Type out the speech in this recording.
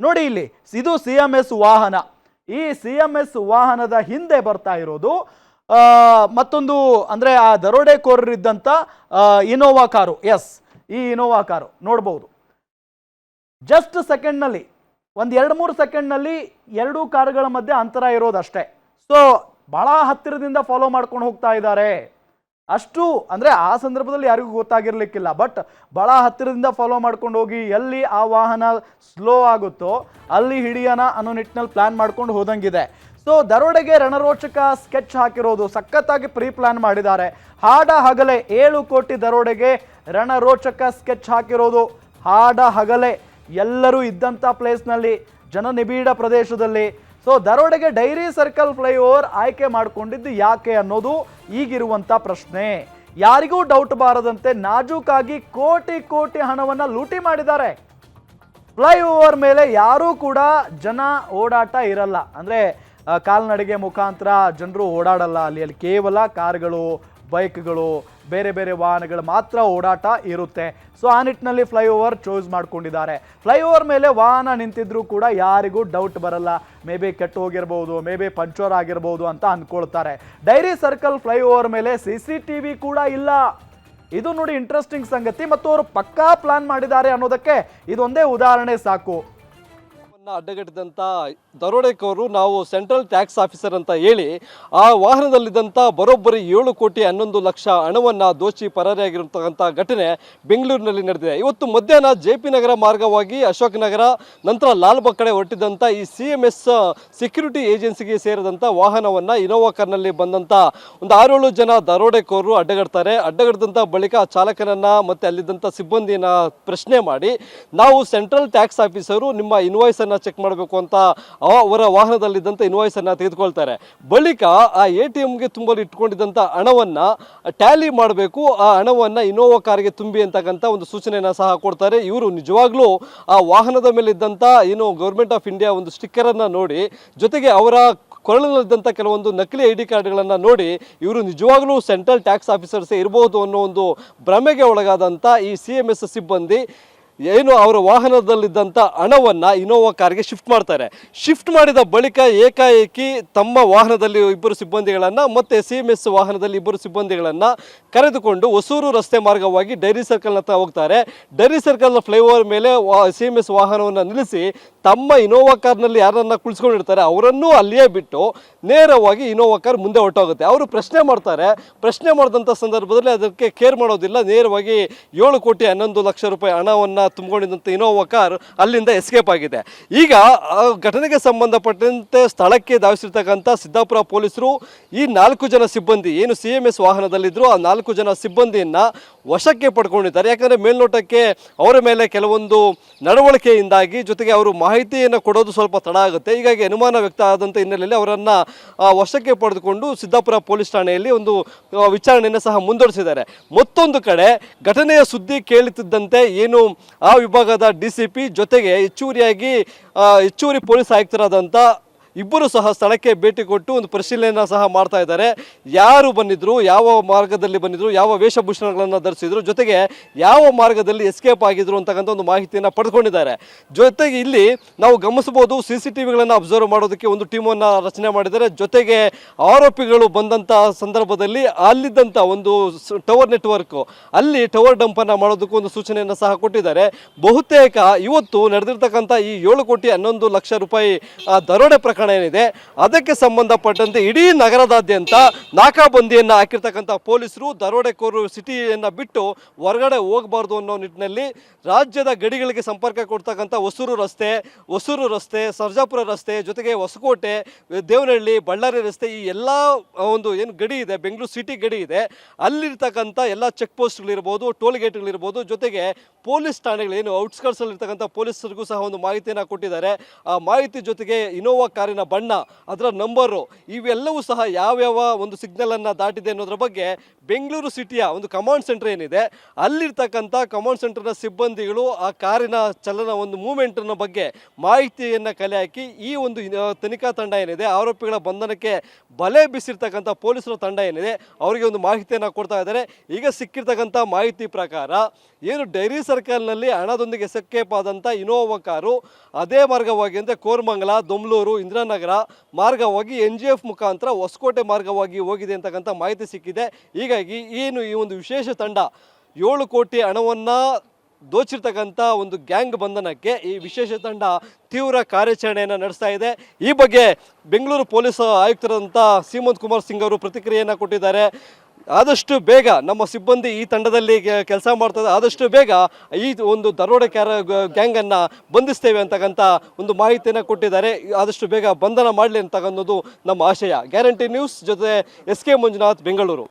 ನೋಡಿ ಇಲ್ಲಿ ಇದು CMS ವಾಹನ. ಈ CMS ವಾಹನದ ಹಿಂದೆ ಬರ್ತಾ ಇರೋದು ಮತ್ತೊಂದು ಅಂದ್ರೆ ಆ ದರೋಡೆಕೋರರಿದ್ದಂಥ ಇನೋವಾ ಕಾರು. ಎಸ್, ಈ ಇನೋವಾ ಕಾರು ನೋಡ್ಬೋದು. ಜಸ್ಟ್ ಸೆಕೆಂಡ್ನಲ್ಲಿ ಒಂದು 2-3 ಸೆಕೆಂಡ್ನಲ್ಲಿ ಎರಡೂ ಕಾರುಗಳ ಮಧ್ಯೆ ಅಂತರ ಇರೋದಷ್ಟೇ. ಸೊ ಬಹಳ ಹತ್ತಿರದಿಂದ ಫಾಲೋ ಮಾಡ್ಕೊಂಡು ಹೋಗ್ತಾ ಇದ್ದಾರೆ. ಅಷ್ಟು ಅಂದರೆ ಆ ಸಂದರ್ಭದಲ್ಲಿ ಯಾರಿಗೂ ಗೊತ್ತಾಗಿರ್ಲಿಕ್ಕಿಲ್ಲ, ಬಟ್ ಬಹಳ ಹತ್ತಿರದಿಂದ ಫಾಲೋ ಮಾಡ್ಕೊಂಡು ಹೋಗಿ ಎಲ್ಲಿ ಆ ವಾಹನ ಸ್ಲೋ ಆಗುತ್ತೋ ಅಲ್ಲಿ ಹಿಡಿಯೋಣ ಅನ್ನೋ ನಿಟ್ಟಿನಲ್ಲಿ ಪ್ಲಾನ್ ಮಾಡ್ಕೊಂಡು ಹೋದಂಗಿದೆ. ಸೊ ದರೋಡೆಗೆ ರಣರೋಚಕ ಸ್ಕೆಚ್ ಹಾಕಿರೋದು, ಸಖತ್ತಾಗಿ ಪ್ರೀ ಪ್ಲಾನ್ ಮಾಡಿದ್ದಾರೆ. ಹಾಡ ಹಗಲೇ 7 ಕೋಟಿ ದರೋಡೆಗೆ ರಣರೋಚಕ ಸ್ಕೆಚ್ ಹಾಕಿರೋದು. ಹಾಡ ಹಗಲೇ ಎಲ್ಲರೂ ಇದ್ದಂಥ ಪ್ಲೇಸ್ನಲ್ಲಿ, ಜನನಿಬಿಡ ಪ್ರದೇಶದಲ್ಲಿ. ಸೊ ದರೋಡೆಗೆ ಡೈರಿ ಸರ್ಕಲ್ ಫ್ಲೈಓವರ್ ಆಯ್ಕೆ ಮಾಡಿಕೊಂಡಿದ್ದು ಯಾಕೆ ಅನ್ನೋದು ಈಗಿರುವಂಥ ಪ್ರಶ್ನೆ. ಯಾರಿಗೂ ಡೌಟ್ ಬಾರದಂತೆ ನಾಜೂಕಾಗಿ ಕೋಟಿ ಕೋಟಿ ಹಣವನ್ನು ಲೂಟಿ ಮಾಡಿದ್ದಾರೆ. ಫ್ಲೈಓವರ್ ಮೇಲೆ ಯಾರೂ ಕೂಡ ಜನ ಓಡಾಟ ಇರಲ್ಲ, ಅಂದರೆ ಕಾಲ್ನಡಿಗೆ ಮುಖಾಂತರ ಜನರು ಓಡಾಡಲ್ಲ. ಅಲ್ಲಿ ಕೇವಲ ಕಾರುಗಳು, ಬೈಕ್ಗಳು, ಬೇರೆ ಬೇರೆ ವಾಹನಗಳು ಮಾತ್ರ ಓಡಾಟ ಇರುತ್ತೆ. ಸೊ ಆ ನಿಟ್ಟಿನಲ್ಲಿ ಫ್ಲೈಓವರ್ ಚೂಸ್ ಮಾಡ್ಕೊಂಡಿದ್ದಾರೆ. ಫ್ಲೈಓವರ್ ಮೇಲೆ ವಾಹನ ನಿಂತಿದ್ರೂ ಕೂಡ ಯಾರಿಗೂ ಡೌಟ್ ಬರಲ್ಲ, ಮೇ ಬಿ ಕೆಟ್ಟು ಹೋಗಿರ್ಬೋದು, ಮೇ ಬಿ ಪಂಚರ್ ಆಗಿರ್ಬೋದು ಅಂತ ಅಂದ್ಕೊಳ್ತಾರೆ. ಡೈರಿ ಸರ್ಕಲ್ ಫ್ಲೈಓವರ್ ಮೇಲೆ CCTV ಕೂಡ ಇಲ್ಲ. ಇದು ನೋಡಿ ಇಂಟ್ರೆಸ್ಟಿಂಗ್ ಸಂಗತಿ. ಮತ್ತು ಅವರು ಪಕ್ಕಾ ಪ್ಲಾನ್ ಮಾಡಿದ್ದಾರೆ ಅನ್ನೋದಕ್ಕೆ ಇದೊಂದೇ ಉದಾಹರಣೆ ಸಾಕು. ಅಡ್ಡಗಟ್ಟಿದಂಥ ದರೋಡೆಕೋರು ನಾವು ಸೆಂಟ್ರಲ್ ಟ್ಯಾಕ್ಸ್ ಆಫೀಸರ್ ಅಂತ ಹೇಳಿ ಆ ವಾಹನದಲ್ಲಿದ್ದಂಥ ಬರೋಬ್ಬರಿ 7 ಕೋಟಿ 11 ಲಕ್ಷ ಹಣವನ್ನು ದೋಚಿ ಪರಾರಿಯಾಗಿರುವಂಥ ಘಟನೆ ಬೆಂಗಳೂರಿನಲ್ಲಿ ನಡೆದಿದೆ. ಇವತ್ತು ಮಧ್ಯಾಹ್ನ JP ನಗರ ಮಾರ್ಗವಾಗಿ ಅಶೋಕ್ ನಗರ ನಂತರ ಲಾಲ್ಬಾಗ್ ಕಡೆ ಹೊರಟಿದ್ದಂಥ ಈ CMS ಸೆಕ್ಯೂರಿಟಿ ಏಜೆನ್ಸಿಗೆ ಸೇರಿದಂಥ ವಾಹನವನ್ನು ಇನೋವಾ ಕಾರ್ನಲ್ಲಿ ಬಂದಂಥ ಒಂದು 6-7 ಜನ ದರೋಡೆಕೋರು ಅಡ್ಡಗಡ್ತಾರೆ. ಅಡ್ಡಗಡ್ದಂಥ ಬಳಿಕ ಚಾಲಕನನ್ನು ಮತ್ತು ಅಲ್ಲಿದ್ದಂಥ ಸಿಬ್ಬಂದಿಯನ್ನು ಪ್ರಶ್ನೆ ಮಾಡಿ, ನಾವು ಸೆಂಟ್ರಲ್ ಟ್ಯಾಕ್ಸ್ ಆಫೀಸರು, ನಿಮ್ಮ ಇನ್ವಾಯ್ಸನ್ನು ಚೆಕ್ ಮಾಡಬೇಕು ಅಂತ ಅವರ ವಾಹನದಲ್ಲಿದ್ದಂಥ ಇನ್ವಾಯ್ಸನ್ನು ತೆಗೆದುಕೊಳ್ತಾರೆ. ಬಳಿಕ ಆ ATMಗೆ ತುಂಬಲು ಇಟ್ಕೊಂಡಿದ್ದಂಥ ಹಣವನ್ನು ಟ್ಯಾಲಿ ಮಾಡಬೇಕು, ಆ ಹಣವನ್ನು ಇನೋವಾ ಕಾರ್ಗೆ ತುಂಬಿ ಅಂತಕ್ಕಂಥ ಒಂದು ಸೂಚನೆಯನ್ನು ಸಹ ಕೊಡ್ತಾರೆ. ಇವರು ನಿಜವಾಗ್ಲೂ ಆ ವಾಹನದ ಮೇಲೆ ಇದ್ದಂಥ ಏನು ಗೌರ್ಮೆಂಟ್ ಆಫ್ ಇಂಡಿಯಾ ಒಂದು ಸ್ಟಿಕ್ಕರನ್ನು ನೋಡಿ, ಜೊತೆಗೆ ಅವರ ಕೊರಳಲ್ಲಿದ್ದಂಥ ಕೆಲವೊಂದು ನಕಲಿ ID ಕಾರ್ಡ್ಗಳನ್ನು ನೋಡಿ ಇವರು ನಿಜವಾಗ್ಲೂ ಸೆಂಟ್ರಲ್ ಟ್ಯಾಕ್ಸ್ ಆಫೀಸರ್ಸೇ ಇರಬಹುದು ಅನ್ನೋ ಒಂದು ಭ್ರಮೆಗೆ ಒಳಗಾದಂಥ ಈ CMS ಸಿಬ್ಬಂದಿ ಏನು ಅವರ ವಾಹನದಲ್ಲಿದ್ದಂಥ ಹಣವನ್ನು ಇನೋವಾ ಕಾರ್ಗೆ ಶಿಫ್ಟ್ ಮಾಡ್ತಾರೆ. ಶಿಫ್ಟ್ ಮಾಡಿದ ಬಳಿಕ ಏಕಾಏಕಿ ತಮ್ಮ ವಾಹನದಲ್ಲಿ 2 ಸಿಬ್ಬಂದಿಗಳನ್ನು ಮತ್ತು CMS ವಾಹನದಲ್ಲಿ 2 ಸಿಬ್ಬಂದಿಗಳನ್ನು ಕರೆದುಕೊಂಡು ಹೊಸೂರು ರಸ್ತೆ ಮಾರ್ಗವಾಗಿ ಡೈರಿ ಸರ್ಕಲ್ ಹತ್ರ ಹೋಗ್ತಾರೆ. ಡೈರಿ ಸರ್ಕಲ್ನ ಫ್ಲೈಓವರ್ ಮೇಲೆ CMS ವಾಹನವನ್ನು ನಿಲ್ಲಿಸಿ ತಮ್ಮ ಇನೋವಾ ಕಾರ್ನಲ್ಲಿ ಯಾರನ್ನ ಕುಳಿಸ್ಕೊಂಡಿರ್ತಾರೆ ಅವರನ್ನು ಅಲ್ಲಿಯೇ ಬಿಟ್ಟು ನೇರವಾಗಿ ಇನೋವಾ ಕಾರ್ ಮುಂದೆ ಹೊರಟೋಗುತ್ತೆ. ಅವರು ಪ್ರಶ್ನೆ ಮಾಡ್ತಾರೆ. ಪ್ರಶ್ನೆ ಮಾಡಿದಂಥ ಸಂದರ್ಭದಲ್ಲಿ ಅದಕ್ಕೆ ಕೇರ್ ಮಾಡೋದಿಲ್ಲ. ನೇರವಾಗಿ 7 ಕೋಟಿ 11 ಲಕ್ಷ ರೂಪಾಯಿ ಹಣವನ್ನು ತುಂಬಿಕೊಂಡಿದ್ದಂಥ ಇನೋವಾ ಕಾರ್ ಅಲ್ಲಿಂದ ಎಸ್ಕೇಪ್ ಆಗಿದೆ. ಈಗ ಘಟನೆಗೆ ಸಂಬಂಧಪಟ್ಟಂತೆ ಸ್ಥಳಕ್ಕೆ ಧಾವಿಸಿರ್ತಕ್ಕಂಥ ಸಿದ್ದಾಪುರ ಪೊಲೀಸರು ಈ 4 ಜನ ಸಿಬ್ಬಂದಿ ಏನು CMS ವಾಹನದಲ್ಲಿದ್ದರು ಆ 4 ಜನ ಸಿಬ್ಬಂದಿಯನ್ನು ವಶಕ್ಕೆ ಪಡ್ಕೊಂಡಿದ್ದಾರೆ. ಯಾಕಂದರೆ ಮೇಲ್ನೋಟಕ್ಕೆ ಅವರ ಮೇಲೆ ಕೆಲವೊಂದು ನಡವಳಿಕೆಯಿಂದಾಗಿ ಜೊತೆಗೆ ಅವರು ಮಾಹಿತಿಯನ್ನು ಕೊಡೋದು ಸ್ವಲ್ಪ ತಡ ಆಗುತ್ತೆ. ಹೀಗಾಗಿ ಅನುಮಾನ ವ್ಯಕ್ತ ಆದಂಥ ಹಿನ್ನೆಲೆಯಲ್ಲಿ ಅವರನ್ನು ವಶಕ್ಕೆ ಪಡೆದುಕೊಂಡು ಸಿದ್ದಾಪುರ ಪೊಲೀಸ್ ಠಾಣೆಯಲ್ಲಿ ಒಂದು ವಿಚಾರಣೆಯನ್ನು ಸಹ ಮುಂದುವರಿಸಿದ್ದಾರೆ. ಮತ್ತೊಂದು ಕಡೆ ಘಟನೆಯ ಸುದ್ದಿ ಕೇಳುತ್ತಿದ್ದಂತೆ ಏನು ಆ ವಿಭಾಗದ DCP ಜೊತೆಗೆ ಹೆಚ್ಚುವರಿ ಪೊಲೀಸ್ ಆಯುಕ್ತರಾದಂಥ ಇಬ್ಬರು ಸಹ ಸ್ಥಳಕ್ಕೆ ಭೇಟಿ ಕೊಟ್ಟು ಒಂದು ಪರಿಶೀಲನೆಯನ್ನು ಸಹ ಮಾಡ್ತಾ ಇದ್ದಾರೆ. ಯಾರು ಬಂದಿದ್ರು, ಯಾವ ಮಾರ್ಗದಲ್ಲಿ ಬಂದಿದ್ರು, ಯಾವ ವೇಷಭೂಷಣಗಳನ್ನು ಧರಿಸಿದ್ರು, ಜೊತೆಗೆ ಯಾವ ಮಾರ್ಗದಲ್ಲಿ ಎಸ್ಕೇಪ್ ಆಗಿದ್ರು ಅಂತಕ್ಕಂಥ ಒಂದು ಮಾಹಿತಿಯನ್ನು ಪಡೆದುಕೊಂಡಿದ್ದಾರೆ. ಜೊತೆಗೆ ಇಲ್ಲಿ ನಾವು ಗಮನಿಸಬಹುದು CCTVಗಳನ್ನು ಅಬ್ಸರ್ವ್ ಮಾಡೋದಕ್ಕೆ ಒಂದು ಟೀಮನ್ನು ರಚನೆ ಮಾಡಿದ್ದಾರೆ. ಜೊತೆಗೆ ಆರೋಪಿಗಳು ಬಂದಂಥ ಸಂದರ್ಭದಲ್ಲಿ ಅಲ್ಲಿದ್ದಂಥ ಒಂದು ಟವರ್ ನೆಟ್ವರ್ಕ್ ಅಲ್ಲಿ ಟವರ್ ಡಂಪನ್ನು ಮಾಡೋದಕ್ಕೂ ಒಂದು ಸೂಚನೆಯನ್ನು ಸಹ ಕೊಟ್ಟಿದ್ದಾರೆ. ಬಹುತೇಕ ಇವತ್ತು ನಡೆದಿರ್ತಕ್ಕಂಥ ಈ 7 ಕೋಟಿ 11 ಲಕ್ಷ ರೂಪಾಯಿ ದರೋಡೆ ಪ್ರಕರಣ ಏನಿದೆ ಅದಕ್ಕೆ ಸಂಬಂಧಪಟ್ಟಂತೆ ಇಡೀ ನಗರದಾದ್ಯಂತ ನಾಕಾಬಂದಿಯನ್ನು ಹಾಕಿರ್ತಕ್ಕಂಥ ಪೊಲೀಸರು ದರೋಡೆಕೋರು ಸಿಟಿಯನ್ನು ಬಿಟ್ಟು ಹೊರಗಡೆ ಹೋಗಬಾರ್ದು ಅನ್ನೋ ನಿಟ್ಟಿನಲ್ಲಿ ರಾಜ್ಯದ ಗಡಿಗಳಿಗೆ ಸಂಪರ್ಕ ಕೊಡ್ತಕ್ಕಂಥ ಹೊಸೂರು ರಸ್ತೆ, ಸರ್ಜಾಪುರ ರಸ್ತೆ, ಜೊತೆಗೆ ಹೊಸಕೋಟೆ, ದೇವನಹಳ್ಳಿ, ಬಳ್ಳಾರಿ ರಸ್ತೆ, ಈ ಎಲ್ಲ ಒಂದು ಏನು ಗಡಿ ಇದೆ, ಬೆಂಗಳೂರು ಸಿಟಿ ಗಡಿ ಇದೆ, ಅಲ್ಲಿರ್ತಕ್ಕಂಥ ಎಲ್ಲ ಚೆಕ್ ಪೋಸ್ಟ್ಗಳಿರ್ಬೋದು, ಟೋಲ್ ಗೇಟ್ಗಳಿರ್ಬೋದು, ಜೊತೆಗೆ ಪೊಲೀಸ್ ಠಾಣೆಗಳು ಏನು ಔಟ್ಸ್ಕರ್ಟ್ಸಲ್ಲಿರ್ತಕ್ಕಂಥ ಪೊಲೀಸರಿಗೂ ಸಹ ಒಂದು ಮಾಹಿತಿಯನ್ನು ಕೊಟ್ಟಿದ್ದಾರೆ. ಆ ಮಾಹಿತಿ ಜೊತೆಗೆ ಇನೋವಾ ಕಾರ್ ಕಾರಿನ ಬಣ್ಣ, ಅದರ ನಂಬರು, ಇವೆಲ್ಲವೂ ಸಹ ಯಾವ್ಯಾವ ಒಂದು ಸಿಗ್ನಲನ್ನು ದಾಟಿದೆ ಅನ್ನೋದ್ರ ಬಗ್ಗೆ ಬೆಂಗಳೂರು ಸಿಟಿಯ ಒಂದು ಕಮಾಂಡ್ ಸೆಂಟರ್ ಏನಿದೆ ಅಲ್ಲಿರ್ತಕ್ಕಂಥ ಕಮಾಂಡ್ ಸೆಂಟರ್ನ ಸಿಬ್ಬಂದಿಗಳು ಆ ಕಾರಿನ ಚಲನ ಒಂದು ಮೂವ್ಮೆಂಟ್ನ ಬಗ್ಗೆ ಮಾಹಿತಿಯನ್ನು ಕಲೆ ಹಾಕಿ ಈ ಒಂದು ತನಿಖಾ ತಂಡ ಏನಿದೆ ಆರೋಪಿಗಳ ಬಂಧನಕ್ಕೆ ಬಲೆ ಬೀಸಿರ್ತಕ್ಕಂಥ ಪೊಲೀಸರ ತಂಡ ಏನಿದೆ ಅವರಿಗೆ ಒಂದು ಮಾಹಿತಿಯನ್ನು ಕೊಡ್ತಾ ಇದ್ದಾರೆ. ಈಗ ಸಿಕ್ಕಿರ್ತಕ್ಕಂಥ ಮಾಹಿತಿ ಪ್ರಕಾರ ಏನು ಡೈರಿ ಸರ್ಕಲ್ನಲ್ಲಿ ಹಣದೊಂದಿಗೆ ಎಸ್ಕೇಪ್ ಆದಂಥ ಇನೋವಾ ಕಾರು ಅದೇ ಮಾರ್ಗವಾಗಿ ಅಂದರೆ ಕೋರಮಂಗಲ, ದೊಮ್ಲೂರು, ಇಂದಿರಾನಗರ ಮಾರ್ಗವಾಗಿ NGF ಮುಖಾಂತರ ಹೊಸಕೋಟೆ ಮಾರ್ಗವಾಗಿ ಹೋಗಿದೆ ಅಂತಕ್ಕಂಥ ಮಾಹಿತಿ ಸಿಕ್ಕಿದೆ. ಹೀಗಾಗಿ ಏನು ಈ ಒಂದು ವಿಶೇಷ ತಂಡ 7 ಕೋಟಿ ಹಣವನ್ನು ದೋಚಿರ್ತಕ್ಕಂಥ ಒಂದು ಗ್ಯಾಂಗ್ ಬಂಧನಕ್ಕೆ ಈ ವಿಶೇಷ ತಂಡ ತೀವ್ರ ಕಾರ್ಯಾಚರಣೆಯನ್ನು ನಡೆಸ್ತಾ ಇದೆ. ಈ ಬಗ್ಗೆ ಬೆಂಗಳೂರು ಪೊಲೀಸ್ ಆಯುಕ್ತರಾದಂಥ ಸೀಮಂತ್ ಕುಮಾರ್ ಸಿಂಗ್ ಅವರು ಪ್ರತಿಕ್ರಿಯೆಯನ್ನು ಕೊಟ್ಟಿದ್ದಾರೆ. ಆದಷ್ಟು ಬೇಗ ನಮ್ಮ ಸಿಬ್ಬಂದಿ ಈ ತಂಡದಲ್ಲಿ ಕೆಲಸ ಮಾಡ್ತದೆ, ಆದಷ್ಟು ಬೇಗ ಈ ಒಂದು ದರೋಡೆಕೋರ ಗ್ಯಾಂಗನ್ನು ಬಂಧಿಸ್ತೇವೆ ಅಂತಕ್ಕಂಥ ಒಂದು ಮಾಹಿತಿಯನ್ನು ಕೊಟ್ಟಿದ್ದಾರೆ. ಆದಷ್ಟು ಬೇಗ ಬಂಧನ ಮಾಡಲಿ ಅಂತಕ್ಕಂಥದ್ದು ನಮ್ಮ ಆಶಯ. ಗ್ಯಾರಂಟಿ ನ್ಯೂಸ್ ಜೊತೆ SK ಮಂಜುನಾಥ್, ಬೆಂಗಳೂರು.